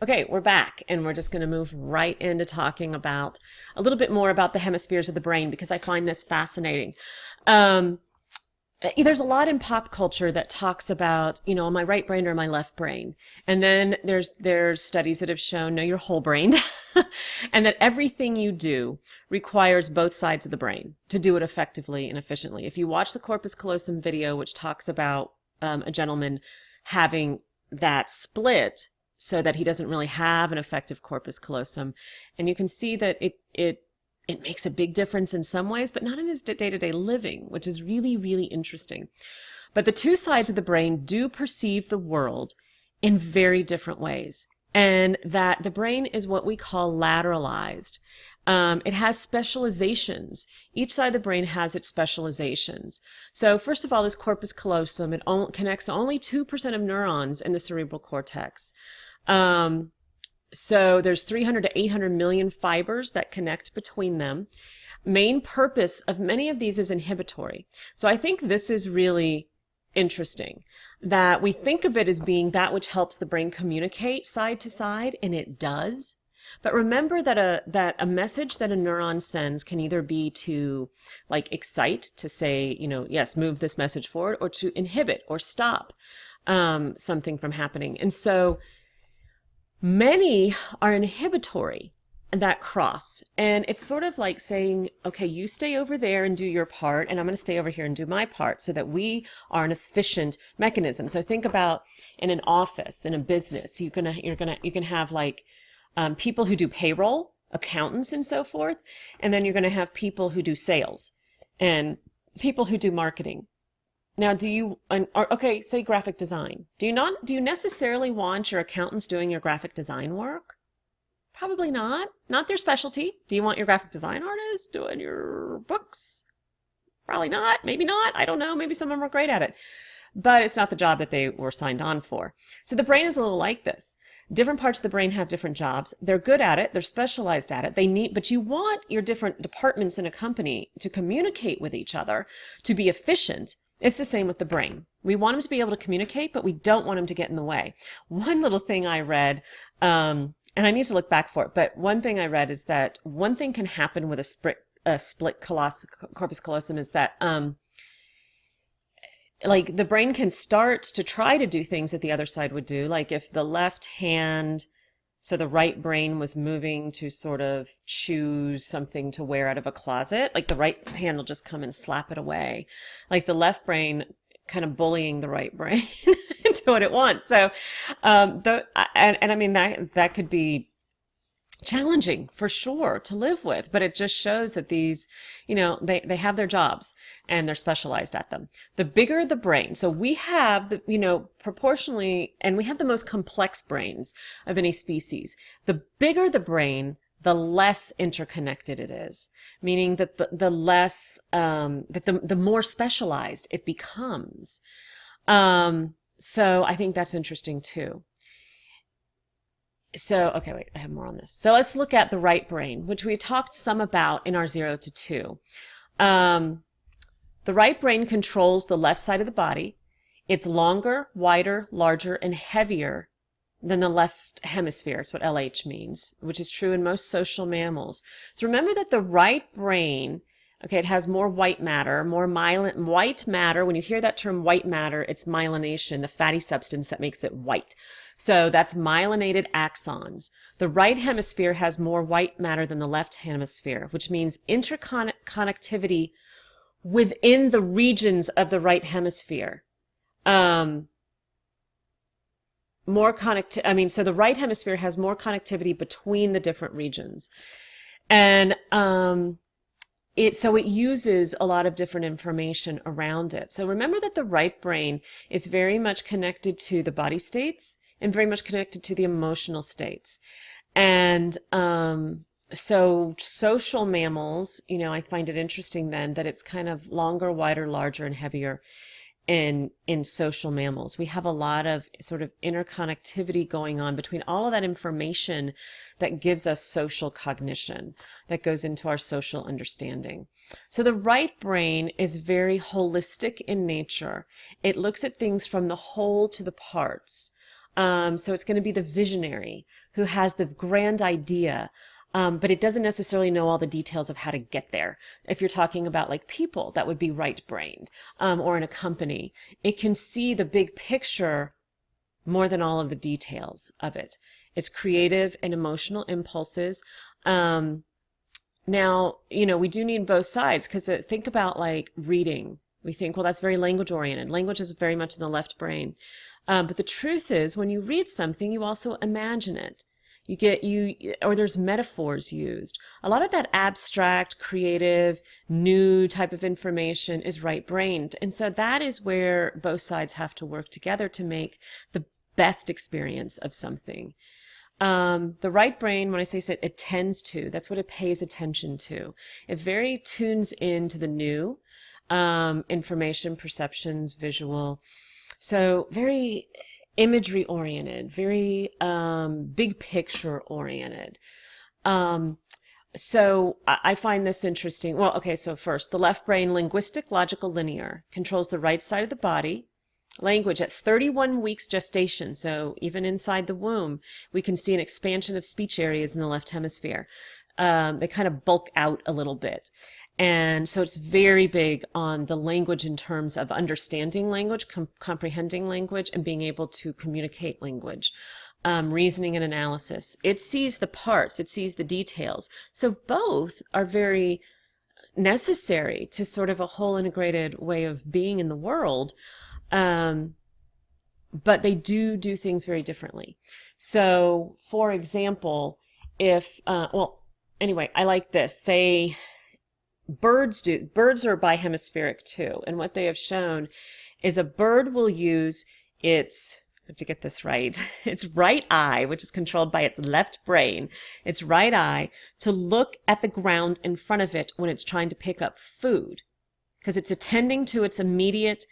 Okay, we're back, and we're just going to move right into talking about a little bit more about the hemispheres of the brain because I find this fascinating. There's a lot in pop culture that talks about, my right brain or my left brain. And then there's studies that have shown, no, you're whole brained, and that everything you do requires both sides of the brain to do it effectively and efficiently. If you watch the corpus callosum video, which talks about a gentleman having that split so that he doesn't really have an effective corpus callosum, and you can see that it makes a big difference in some ways, but not in his day-to-day living, which is really, really interesting. But the two sides of the brain do perceive the world in very different ways, and that the brain is what we call lateralized. It has specializations. Each side of the brain has its specializations. So first of all, this corpus callosum, it connects only 2% of neurons in the cerebral cortex. So there's 300 to 800 million fibers that connect between them. Main purpose of many of these is inhibitory. So I think this is really interesting, that we think of it as being that which helps the brain communicate side to side, and it does. But remember that a message that a neuron sends can either be to excite, to say, yes, move this message forward, or to inhibit or stop something from happening. And so many are inhibitory, that cross. And it's sort of like saying, okay, you stay over there and do your part, and I'm going to stay over here and do my part, so that we are an efficient mechanism. So think about in an office, in a business, you can have people who do payroll, accountants and so forth, and then you're going to have people who do sales and people who do marketing. Now, say graphic design. Do you necessarily want your accountants doing your graphic design work? Probably not. Not their specialty. Do you want your graphic design artist doing your books? Probably not. Maybe not. I don't know. Maybe some of them are great at it. But it's not the job that they were signed on for. So the brain is a little like this. Different parts of the brain have different jobs. They're good at it. They're specialized at it. But you want your different departments in a company to communicate with each other, to be efficient. It's the same with the brain. We want them to be able to communicate, but we don't want them to get in the way. One little thing I read, and I need to look back for it, but one thing I read is that one thing can happen with a split corpus callosum is that the brain can start to try to do things that the other side would do. Like if the left hand, so the right brain was moving to sort of choose something to wear out of a closet, the right hand will just come and slap it away. Like the left brain kind of bullying the right brain into what it wants. So, I mean, that could be challenging for sure to live with, but it just shows that these, they have their jobs and they're specialized at them. The bigger the brain, so we have proportionally, and we have the most complex brains of any species. The bigger the brain, the less interconnected it is, meaning that the less, the more specialized it becomes. So I think that's interesting too. So, okay, wait, I have more on this. So let's look at the right brain, which we talked some about in our 0 to 2. The right brain controls the left side of the body. It's longer, wider, larger, and heavier than the left hemisphere. It's what LH means, which is true in most social mammals. So remember that the right brain, okay, it has more white matter, white matter. When you hear that term white matter, it's myelination, the fatty substance that makes it white. So that's myelinated axons. The right hemisphere has more white matter than the left hemisphere, which means interconnectivity within the regions of the right hemisphere. So the right hemisphere has more connectivity between the different regions. And it uses a lot of different information around it. So remember that the right brain is very much connected to the body states and very much connected to the emotional states. And so social mammals, I find it interesting then that it's kind of longer, wider, larger, and heavier in social mammals. We have a lot of sort of interconnectivity going on between all of that information that gives us social cognition, that goes into our social understanding. So the right brain is very holistic in nature. It looks at things from the whole to the parts. So it's going to be the visionary who has the grand idea, but it doesn't necessarily know all the details of how to get there. If you're talking about like people, that would be right-brained, or in a company. It can see the big picture more than all of the details of it. It's creative and emotional impulses. Now, we do need both sides, because think about like reading. We think, well, that's very language oriented. Language is very much in the left brain. But the truth is, when you read something, you also imagine it. Or there's metaphors used. A lot of that abstract, creative, new type of information is right-brained. And so that is where both sides have to work together to make the best experience of something. The right brain, when I say it tends to, that's what it pays attention to. It very tunes into the new, information, perceptions, visual. So very imagery oriented, very big picture oriented. So I find this interesting. Well, okay, so first, the left brain, linguistic, logical, linear, controls the right side of the body. Language at 31 weeks gestation, so even inside the womb, we can see an expansion of speech areas in the left hemisphere. They kind of bulk out a little bit. And so it's very big on the language in terms of understanding language, comprehending language, and being able to communicate language, reasoning and analysis. It sees the parts, it sees the details. So both are very necessary to sort of a whole integrated way of being in the world. But they do things very differently. So, for example, if, anyway, I like this. Say, birds are bihemispheric too. And what they have shown is a bird will use its, I have to get this right, its right eye, which is controlled by its left brain, its right eye, to look at the ground in front of it when it's trying to pick up food. Because it's attending to its immediate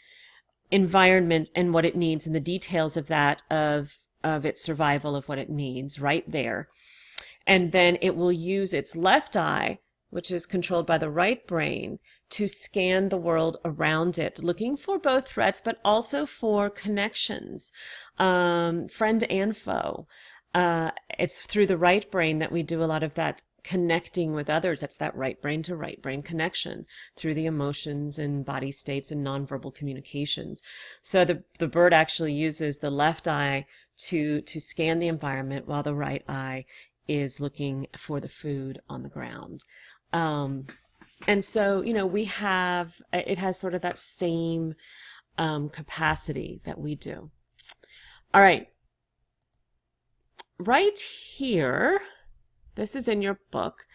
environment and what it needs, and the details of that, of its survival, of what it needs right there. And then it will use its left eye, which is controlled by the right brain, to scan the world around it, looking for both threats but also for connections, friend and foe. It's through the right brain that we do a lot of that connecting with others. That's that right brain to right brain connection through the emotions and body states and nonverbal communications. So the bird actually uses the left eye to scan the environment, while the right eye is looking for the food on the ground. And so, it has sort of that same capacity that we do. All right. Right here, this is in your book,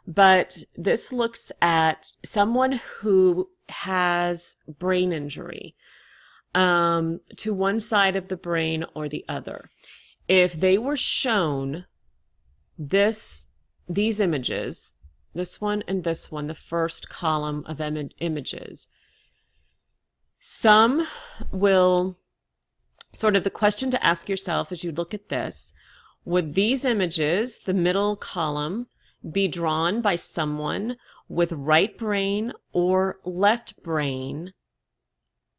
but this looks at someone who has brain injury to one side of the brain or the other. If they were shown these images, this one and this one, the first column of images, some will, sort of the question to ask yourself as you look at this, would these images, the middle column, be drawn by someone with right brain or left brain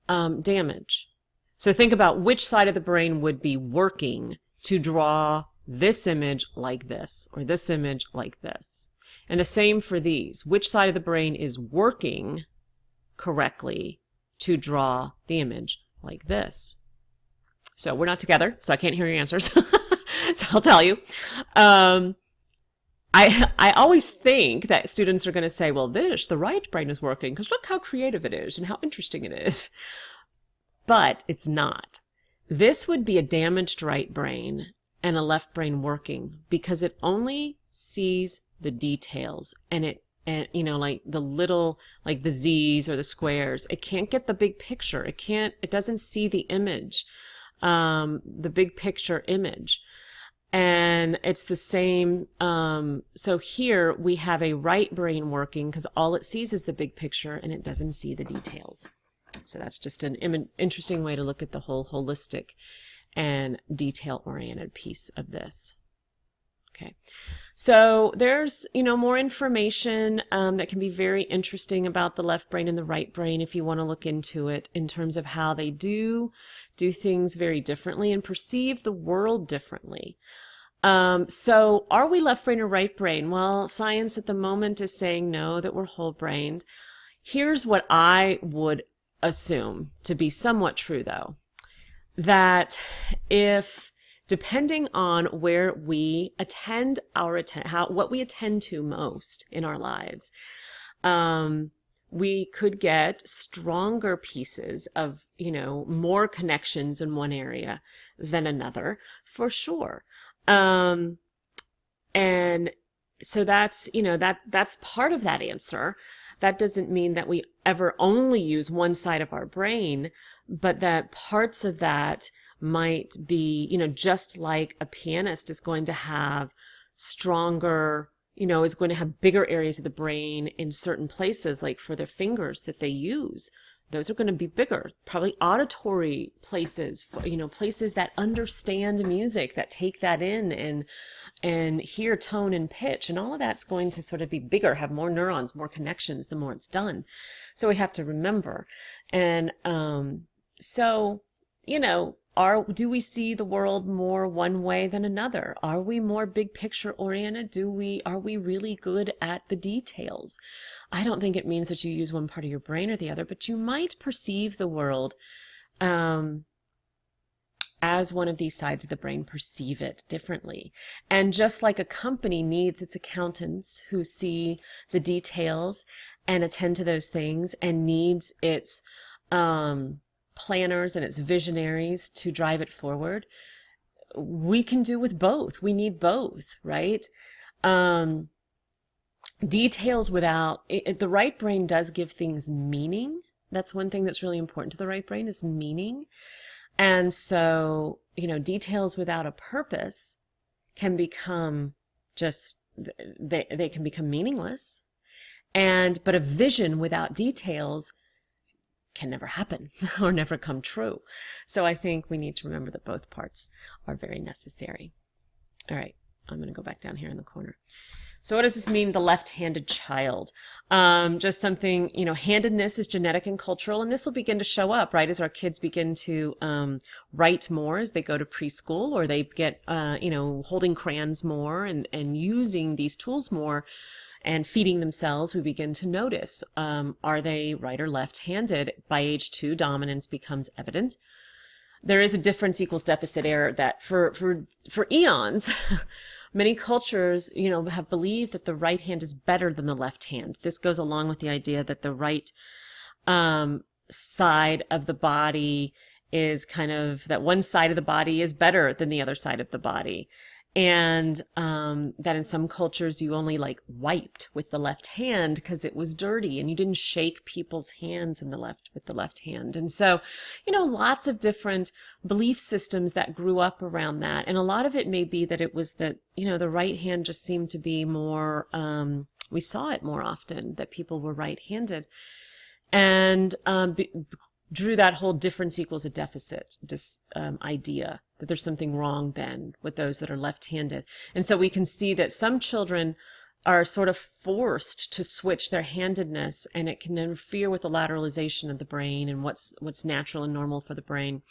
damage? So think about which side of the brain would be working to draw this image like this, or this image like this. And the same for these. Which side of the brain is working correctly to draw the image like this? So we're not together, so I can't hear your answers. So I'll tell you. I always think that students are going to say, well, the right brain is working because look how creative it is and how interesting it is. But it's not. This would be a damaged right brain and a left brain working, because it only sees the details, and like the little, like the Z's or the squares. It can't get the big picture. It doesn't see the image, the big picture image. And it's the same. So here we have a right brain working because all it sees is the big picture and it doesn't see the details. So that's just an interesting way to look at the whole holistic and detail-oriented piece of this. Okay. So there's, more information that can be very interesting about the left brain and the right brain if you want to look into it in terms of how they do things very differently and perceive the world differently. So are we left brain or right brain? Well, science at the moment is saying no, that we're whole brained. Here's what I would assume to be somewhat true, though, that if depending on where we attend what we attend to most in our lives, we could get stronger pieces of, more connections in one area than another, for sure. And so that's, that's part of that answer. That doesn't mean that we ever only use one side of our brain, but that parts of that might be, just like a pianist is going to have stronger, is going to have bigger areas of the brain in certain places, like for their fingers that they use. Those are going to be bigger, probably auditory places, places that understand music, that take that in and hear tone and pitch, and all of that's going to sort of be bigger, have more neurons, more connections, the more it's done. So we have to remember. And so, do we see the world more one way than another? Are we more big picture oriented? Are we really good at the details? I don't think it means that you use one part of your brain or the other, but you might perceive the world as one of these sides of the brain, perceive it differently. And just like a company needs its accountants who see the details and attend to those things, and needs its planners and its visionaries to drive it forward, we can do with both. We need both, right? Details without the right brain does give things meaning. That's one thing that's really important to the right brain, is meaning. And so, details without a purpose can become they can become meaningless. But a vision without details can never happen or never come true. So I think we need to remember that both parts are very necessary. All right, I'm going to go back down here in the corner. So what does this mean, the left-handed child? Just something, handedness is genetic and cultural, and this will begin to show up, right, as our kids begin to write more as they go to preschool, or they get, holding crayons more and using these tools more and feeding themselves. We begin to notice, are they right or left-handed? By age 2, dominance becomes evident. There is a difference equals deficit error that for eons, many cultures, have believed that the right hand is better than the left hand. This goes along with the idea that the right side of the body is that one side of the body is better than the other side of the body. And that in some cultures you only wiped with the left hand because it was dirty, and you didn't shake people's hands with the left hand. And so, lots of different belief systems that grew up around that. And a lot of it may be that it was that, the right hand just seemed to be more, we saw it more often, that people were right-handed. And drew that whole difference equals a deficit idea, that there's something wrong then with those that are left-handed. And so we can see that some children are sort of forced to switch their handedness, and it can interfere with the lateralization of the brain and what's natural and normal for the brain.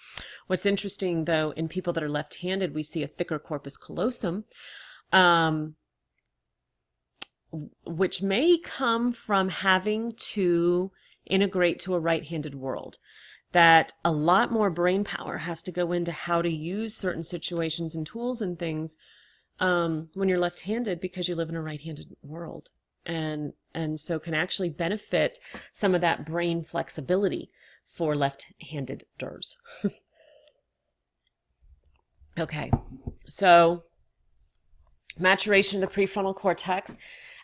What's interesting, though, in people that are left-handed, we see a thicker corpus callosum, which may come from having to integrate to a right-handed world. That a lot more brain power has to go into how to use certain situations and tools and things when you're left-handed, because you live in a right-handed world, and so can actually benefit some of that brain flexibility for left-handeders. Okay, so maturation of the prefrontal cortex.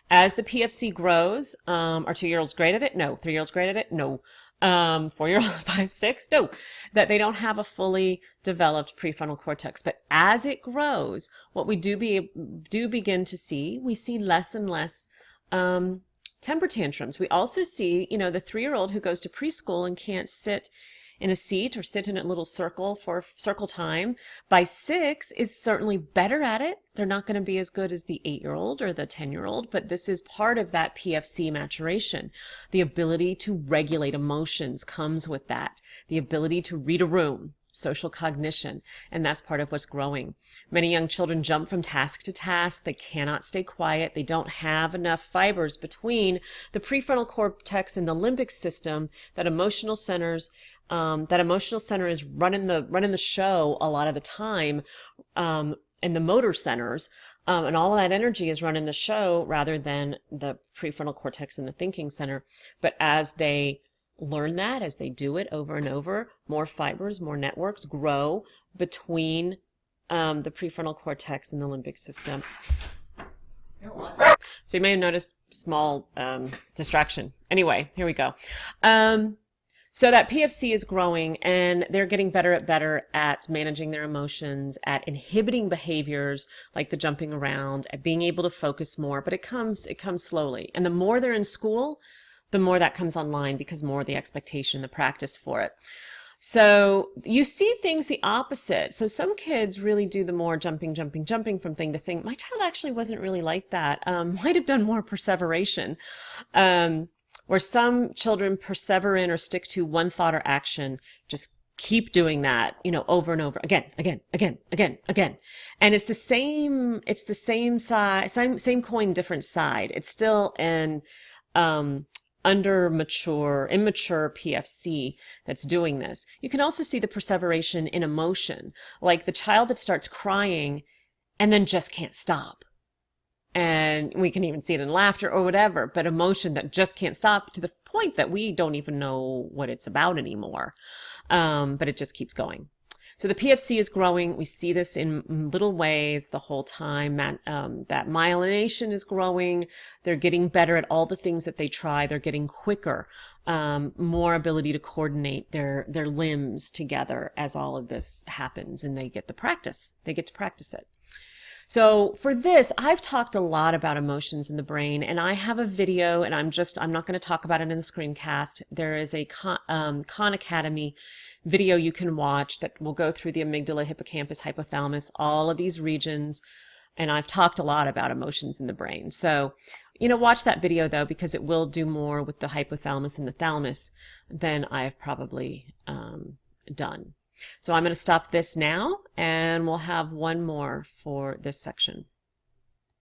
As the PFC grows, are 2-year-olds great at it? No. 3-year-olds great at it? No. 4-year-old, 5, 6? No. That they don't have a fully developed prefrontal cortex. But as it grows, what we do begin to see, we see less and less temper tantrums. We also see, the 3-year-old who goes to preschool and can't sit in a seat or sit in a little circle for circle time. By 6 is certainly better at it. They're not going to be as good as the 8-year-old or the 10-year-old, but this is part of that PFC maturation. The ability to regulate emotions comes with that. The ability to read a room, social cognition, and that's part of what's growing. Many young children jump from task to task. They cannot stay quiet. They don't have enough fibers between the prefrontal cortex and the limbic system. That emotional center is running the show a lot of the time, and the motor centers, and all of that energy is running the show rather than the prefrontal cortex and the thinking center. But as they learn that, as they do it over and over, more fibers, more networks grow between the prefrontal cortex and the limbic system. So you may have noticed small distraction. Anyway, here we go. So that PFC is growing, and they're getting better at managing their emotions, at inhibiting behaviors like the jumping around, at being able to focus more. But it comes slowly. And the more they're in school, the more that comes online, because more the expectation, the practice for it. So you see things the opposite. So some kids really do the more jumping from thing to thing. My child actually wasn't really like that. Might have done more perseveration. Where some children persevere in or stick to one thought or action, just keep doing that, over and over again. And it's the same side, same coin, different side. It's still an immature PFC that's doing this. You can also see the perseveration in emotion, like the child that starts crying and then just can't stop. And we can even see it in laughter or whatever, but emotion that just can't stop to the point that we don't even know what it's about anymore. But it just keeps going. So the PFC is growing. We see this in little ways the whole time. That myelination is growing. They're getting better at all the things that they try. They're getting quicker, more ability to coordinate their limbs together as all of this happens, and they get to practice it. So for this, I've talked a lot about emotions in the brain, and I have a video, and I'm not going to talk about it in the screencast. There is a Khan Academy video you can watch that will go through the amygdala, hippocampus, hypothalamus, all of these regions, and I've talked a lot about emotions in the brain. So, watch that video though, because it will do more with the hypothalamus and the thalamus than I've probably done. So I'm going to stop this now, and we'll have one more for this section.